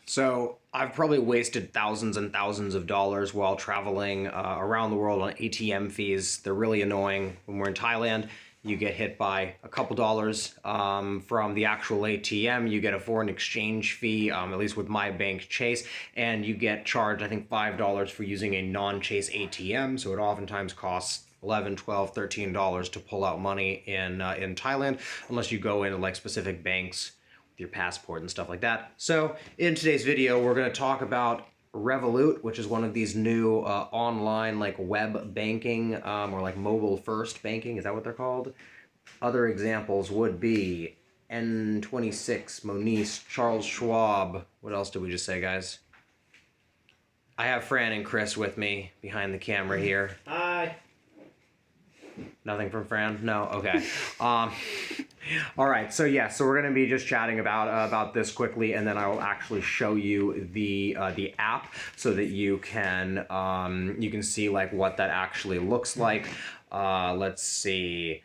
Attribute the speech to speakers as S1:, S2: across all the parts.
S1: So I've probably wasted thousands and thousands of dollars while traveling around the world on ATM fees. They're really annoying. When we're in Thailand, you get hit by a couple dollars from the actual ATM. You get a foreign exchange fee, at least with my bank, Chase, and you get charged, I think, $5 for using a non-Chase ATM. So it oftentimes costs $11, $12, $13 to pull out money in Thailand, unless you go into like specific banks your passport and stuff like that. So in today's video, we're going to talk about Revolut, which is one of these new online like web banking or like mobile first banking. Is that what they're called? Other examples would be N26, Moniz, Charles Schwab. What else did we just say, guys? I have Fran and Chris with me behind the camera here.
S2: Hi.
S1: Nothing from Fran? No? Okay. All right. So yeah, so we're going to be just chatting about this quickly, and then I will actually show you the app so that you can see like what that actually looks like. Let's see.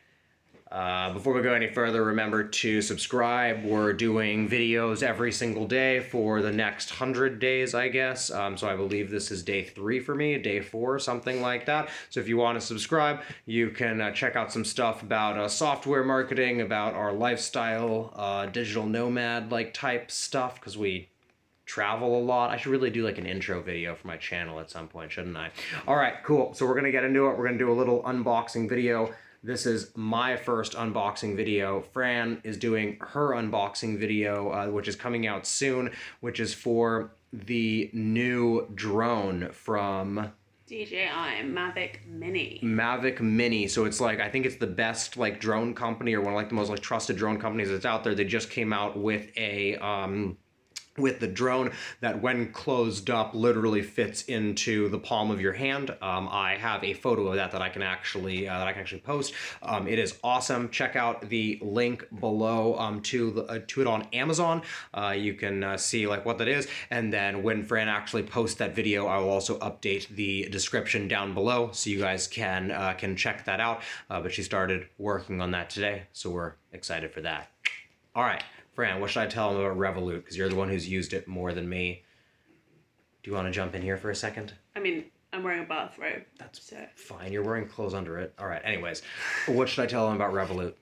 S1: Before we go any further, remember to subscribe. We're doing videos every single day for the next 100 days, I guess. So I believe this is day 3 for me, day 4, something like that. So if you want to subscribe, you can check out some stuff about software marketing, about our lifestyle, digital nomad like type stuff, because we travel a lot. I should really do like an intro video for my channel at some point, shouldn't I? All right, cool. So we're going to get into it. We're going to do a little unboxing video. This is my first unboxing video. Fran is doing her unboxing video, which is coming out soon, which is for the new drone from
S3: DJI Mavic Mini.
S1: Mavic Mini. So it's like, I think it's the best like drone company, or one of like the most like trusted drone companies that's out there. They just came out with a with the drone that when closed up literally fits into the palm of your hand. I have a photo of that I can actually post. It is awesome. Check out the link below to it on Amazon. You can see like what that is, and then when Fran actually posts that video, I will also update the description down below so you guys can check that out. But she started working on that today, so we're excited for that. All right. Fran, what should I tell them about Revolut? Because you're the one who's used it more than me. Do you want to jump in here for a second?
S3: I mean, I'm wearing a bathrobe.
S1: That's fine. You're wearing clothes under it. All right. Anyways, what should I tell them about Revolut?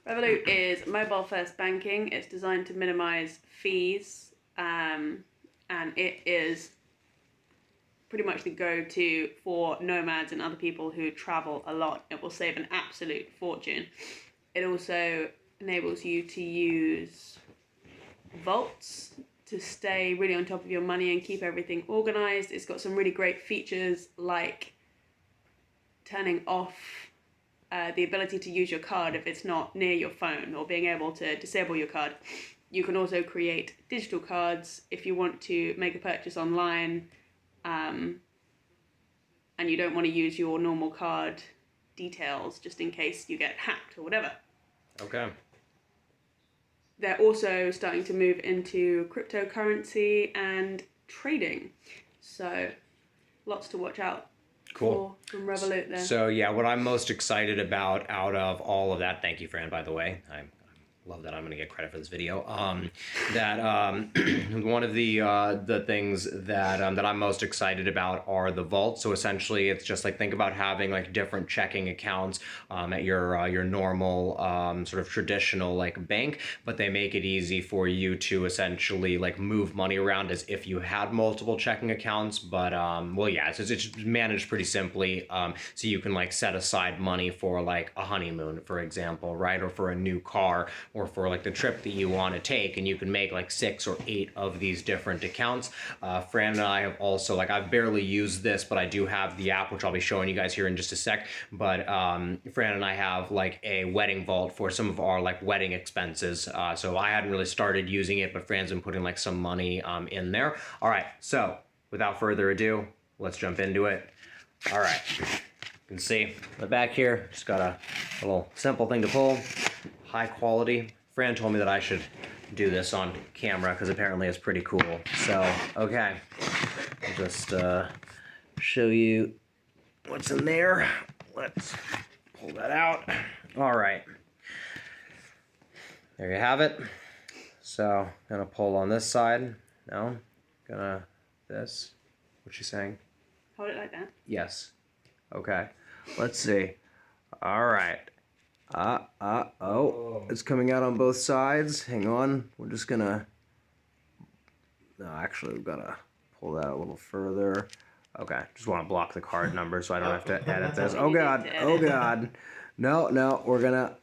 S3: Revolut is mobile-first banking. It's designed to minimize fees, and it is pretty much the go-to for nomads and other people who travel a lot. It will save an absolute fortune. It also enables you to use vaults to stay really on top of your money and keep everything organized. It's got some really great features like turning off the ability to use your card if it's not near your phone, or being able to disable your card. You can also create digital cards if you want to make a purchase online and you don't want to use your normal card details just in case you get hacked or whatever.
S1: Okay.
S3: They're also starting to move into cryptocurrency and trading. So lots to watch out for from Revolut there.
S1: So yeah, what I'm most excited about out of all of that, thank you, Fran, by the way. I love that I'm going to get credit for this video. One of the things that I'm most excited about are the vaults. So essentially, it's just like, think about having like different checking accounts at your normal sort of traditional like bank, but they make it easy for you to essentially like move money around as if you had multiple checking accounts. But well, yeah, it's managed pretty simply. So you can like set aside money for like a honeymoon, for example, right, or for a new car, or for like the trip that you want to take, and you can make like 6 or 8 of these different accounts. Fran and I have also, like, I've barely used this, but I do have the app, which I'll be showing you guys here in just a sec. But Fran and I have like a wedding vault for some of our like wedding expenses. So I hadn't really started using it, but Fran's been putting like some money in there. All right, so without further ado, let's jump into it. All right. You can see the back here, just got a little simple thing to pull, high quality. Fran told me that I should do this on camera because apparently it's pretty cool. So, okay, I'll just show you what's in there. Let's pull that out. All right, there you have it. So gonna pull on this side. No, this. What's she saying?
S3: Hold it like that.
S1: Yes. Okay. Let's see. All right. Oh, it's coming out on both sides. Hang on. We're just gonna. No, actually, we've gotta pull that a little further. Okay. Just want to block the card number so I don't have to edit this. Oh God. Oh God. No. We're gonna.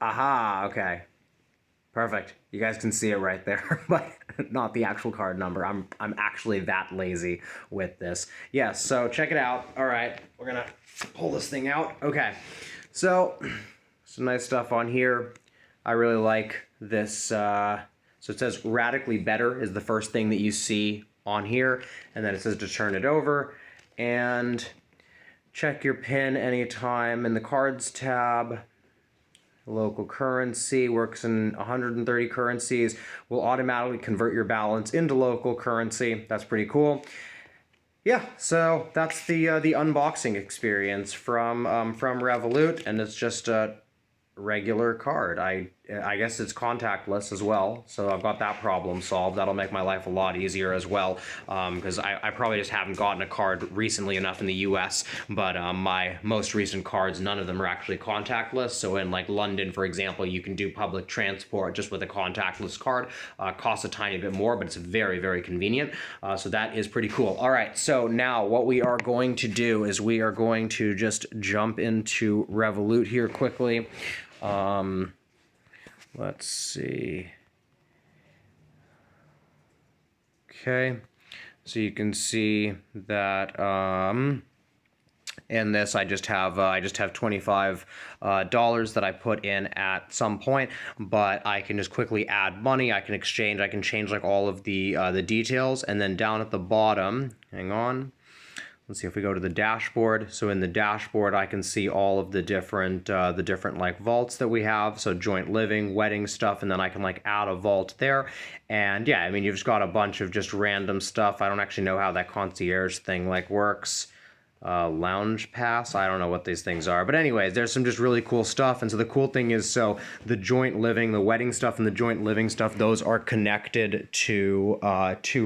S1: Aha. Okay. Perfect. You guys can see it right there, but not the actual card number. I'm actually that lazy with this. Yes, so check it out. All right, we're gonna pull this thing out. Okay, so some nice stuff on here. I really like this. So it says radically better is the first thing that you see on here, and then it says to turn it over and check your PIN anytime in the cards tab. Local currency works in 130 currencies. Will automatically convert your balance into local currency. That's pretty cool. Yeah, so that's the unboxing experience from Revolut, and it's just a regular card. I guess it's contactless as well, so I've got that problem solved. That'll make my life a lot easier as well, because I probably just haven't gotten a card recently enough in the US, but my most recent cards, none of them are actually contactless. So in like London, for example, you can do public transport just with a contactless card. Costs a tiny bit more, but it's very, very convenient. So that is pretty cool. All right, so now what we are going to do is we are going to just jump into Revolut here quickly. Let's see. Okay, so you can see that in this I just have $25 that I put in at some point, but I can just quickly add money. I can exchange. I can change like all of the details, and then down at the bottom, hang on. Let's see if we go to the dashboard. So in the dashboard, I can see all of the different like vaults that we have. So joint living, wedding stuff, and then I can like add a vault there. And yeah, I mean, you've just got a bunch of just random stuff. I don't actually know how that concierge thing like works. Lounge pass. I don't know what these things are, but anyways, there's some just really cool stuff. And so the cool thing is, so the joint living, the wedding stuff, and the joint living stuff, those are connected to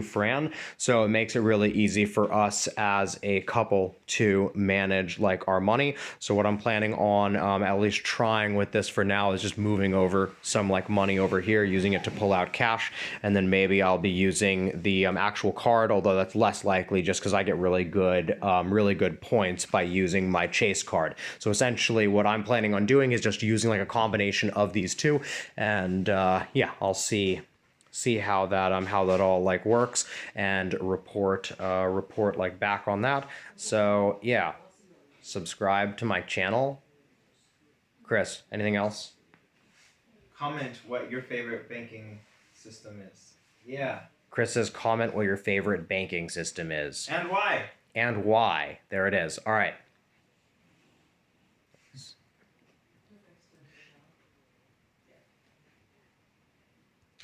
S1: Fran. So it makes it really easy for us as a couple to manage like our money. So what I'm planning on at least trying with this for now is just moving over some like money over here, using it to pull out cash, and then maybe I'll be using the actual card, although that's less likely just because I get really good points by using my Chase card. So essentially what I'm planning on doing is just using like a combination of these two, and yeah, I'll see how that all like works and report like back on that. So yeah, subscribe to my channel. Chris, anything else?
S2: Comment what your favorite banking system is. Yeah.
S1: Chris says comment what your favorite banking system is.
S2: And why?
S1: And why. There it is. All right.